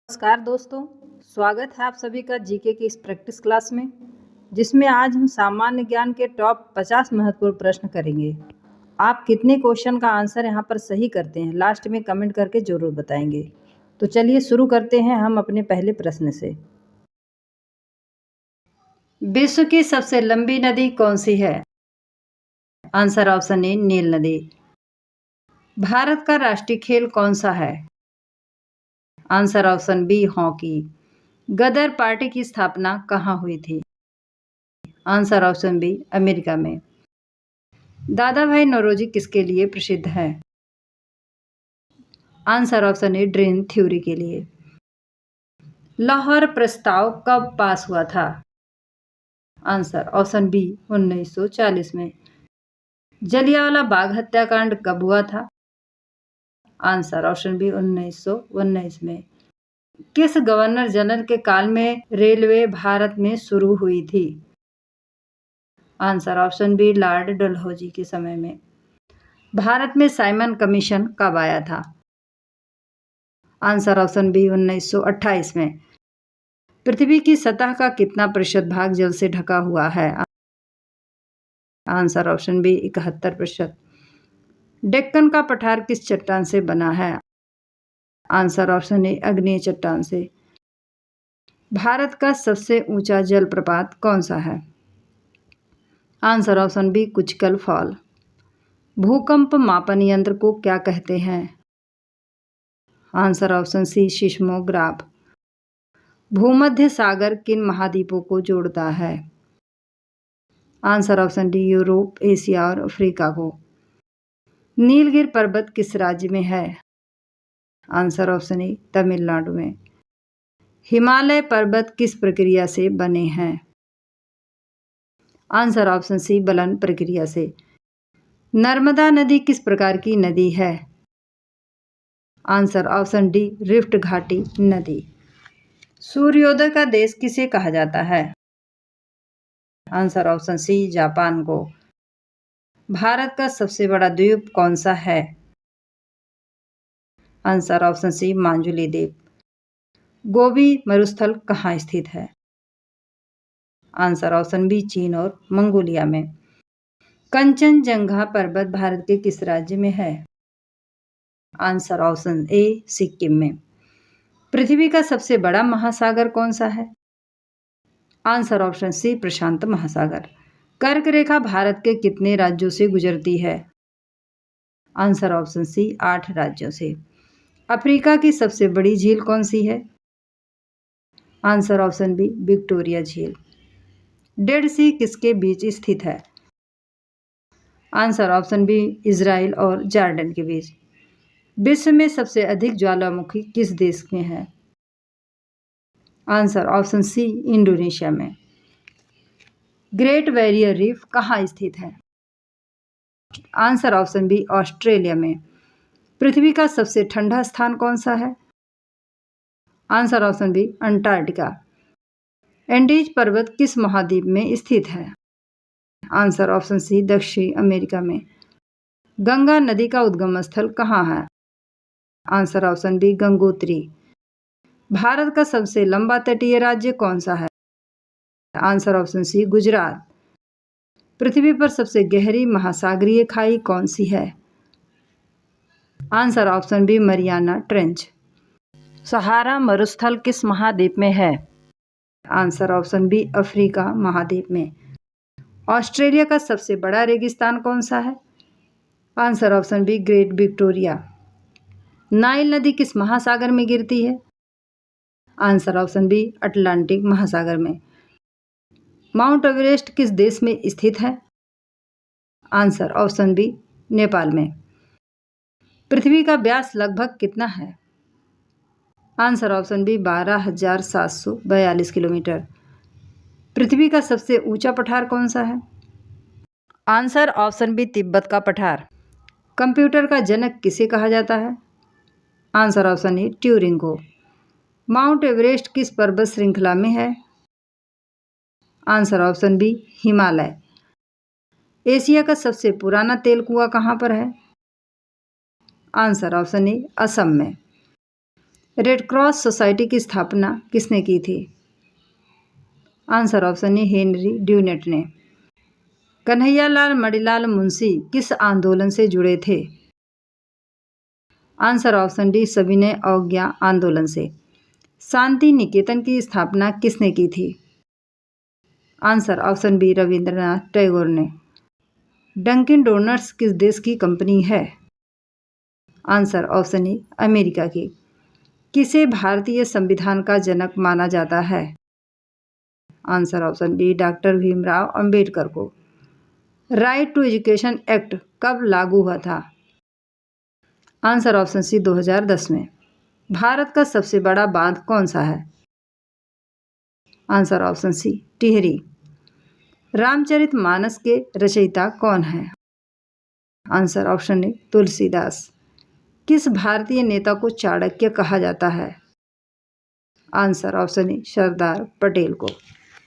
नमस्कार दोस्तों, स्वागत है आप सभी का जीके की इस प्रैक्टिस क्लास में, जिसमें आज हम सामान्य ज्ञान के टॉप 50 महत्वपूर्ण प्रश्न करेंगे। आप कितने क्वेश्चन का आंसर यहाँ पर सही करते हैं, लास्ट में कमेंट करके ज़रूर बताएंगे। तो चलिए शुरू करते हैं हम अपने पहले प्रश्न से। विश्व की सबसे लंबी नदी कौन सी है? आंसर ऑप्शन ए नील नदी। भारत का राष्ट्रीय खेल कौन सा है? Answer option B hockey. Ghadar party की स्थापना कहाँ हुई थी? आंसर ऑप्शन बी अमेरिका में। दादा भाई नौरोजी किसके लिए प्रसिद्ध है? Answer option a dream theory के लिए। लाहौर प्रस्ताव कब पास हुआ था? आंसर ऑप्शन बी 1940 में। जलियांवाला बाग हत्याकांड कब हुआ था? आंसर ऑप्शन बी 1919 में। किस गवर्नर जनरल के काल में रेलवे भारत में शुरू हुई थी? Answer option B Lord Dalhousie के समय में। भारत में साइमन कमीशन कब आया था? आंसर ऑप्शन बी 1928 में। पृथ्वी की सतह का कितना प्रतिशत भाग जल से ढका हुआ है? Answer option B 71%। डेक्कन का पठार किस चट्टान से बना है? आंसर ऑप्शन ए अग्नेय चट्टान से। भारत का सबसे ऊंचा जलप्रपात कौन सा है? Answer option B Kunchikal fall. भूकंप मापन यंत्र को क्या कहते हैं? Answer option C seismograph. भूमध्य सागर किन महाद्वीपों को जोड़ता है? Answer option D Europe, Asia और अफ्रीका को। नीलगिरी पर्वत किस राज्य में है? आंसर ऑप्शन ए तमिलनाडु में। हिमालय पर्वत किस प्रक्रिया से बने हैं? आंसर ऑप्शन सी बलन प्रक्रिया से। नर्मदा नदी किस प्रकार की नदी है? आंसर ऑप्शन डी रिफ्ट घाटी नदी। सूर्योदय का देश किसे कहा जाता है? आंसर ऑप्शन सी जापान को। भारत का सबसे बड़ा द्वीप कौन सा है? आंसर ऑप्शन सी मांजुली द्वीप। गोबी मरुस्थल कहाँ स्थित है? आंसर ऑप्शन बी चीन और मंगोलिया में। कंचनजंगा पर्वत भारत के किस राज्य में है? आंसर ऑप्शन ए सिक्किम में। पृथ्वी का सबसे बड़ा महासागर कौन सा है? आंसर ऑप्शन सी प्रशांत महासागर। कर्क रेखा भारत के कितने राज्यों से गुजरती है? आंसर ऑप्शन सी 8 राज्यों से। अफ्रीका की सबसे बड़ी झील कौन सी है? आंसर ऑप्शन बी विक्टोरिया झील। डेड सी किसके बीच स्थित है? आंसर ऑप्शन बी इजराइल और जॉर्डन के बीच। विश्व में सबसे अधिक ज्वालामुखी किस देश में है? आंसर ऑप्शन सी इंडोनेशिया में। ग्रेट बैरियर रीफ कहाँ स्थित है? आंसर ऑप्शन बी ऑस्ट्रेलिया में। पृथ्वी का सबसे ठंडा स्थान कौन सा है? Answer option B Antarctica. Andes पर्वत किस महाद्वीप में स्थित है? आंसर ऑप्शन सी दक्षिणी अमेरिका में। गंगा नदी का उद्गम स्थल कहाँ है? Answer option B Gangotri. Bharat का सबसे लंबा तटीय राज्य कौन सा है? Answer option C Gujarat. पृथ्वी पर सबसे गहरी महासागरीय खाई कौन सी है? Answer option B Mariana trench. Sahara मरुस्थल किस महाद्वीप में है? आंसर ऑप्शन बी अफ्रीका महाद्वीप में। ऑस्ट्रेलिया का सबसे बड़ा रेगिस्तान कौन सा है? Answer option be great Victoria. Nile नदी किस महासागर में गिरती है? आंसर ऑप्शन बी अटलांटिक महासागर में। माउंट एवरेस्ट किस देश में स्थित है? आंसर ऑप्शन बी नेपाल में। पृथ्वी का व्यास लगभग कितना है? Answer option B 12,742 kilometre. पृथ्वी का सबसे ऊंचा पठार कौन सा है? आंसर ऑप्शन बी तिब्बत का पठार। कंप्यूटर का जनक किसे कहा जाता है? आंसर ऑप्शन ए ट्यूरिंग को। माउंट एवरेस्ट किस पर्वत श्रृंखला में है? Answer option B Himalaya. Asia का सबसे पुराना तेल कुआं कहाँ पर है? आंसर ऑप्शन ए असम में। रेड क्रॉस सोसाइटी की स्थापना किसने की थी? Answer option A Henry Dunant ने। कन्हैयालाल मणिलाल मुंशी किस आंदोलन से जुड़े थे? आंसर ऑप्शन डी सविनय अवज्ञा आंदोलन से। शांति निकेतन की स्थापना किसने की थी? Answer option B Rabindranath Tagore ने। डंकिन डोनट्स किस देश की कंपनी है? आंसर ऑप्शन ए अमेरिका की। किसे भारतीय संविधान का जनक माना जाता है? Answer option B doctor Bhimrao Ambedkar को। राइट टू एजुकेशन एक्ट कब लागू हुआ था? आंसर ऑप्शन सी 2010 में। भारत का सबसे बड़ा बांध कौन सा है? Answer option C Tehri. Ramcharitmanas के रचयिता कौन है? Answer option A Tulsidas. किस भारतीय नेता को चाणक्य कहा जाता है? Answer option A Sardar Patel को।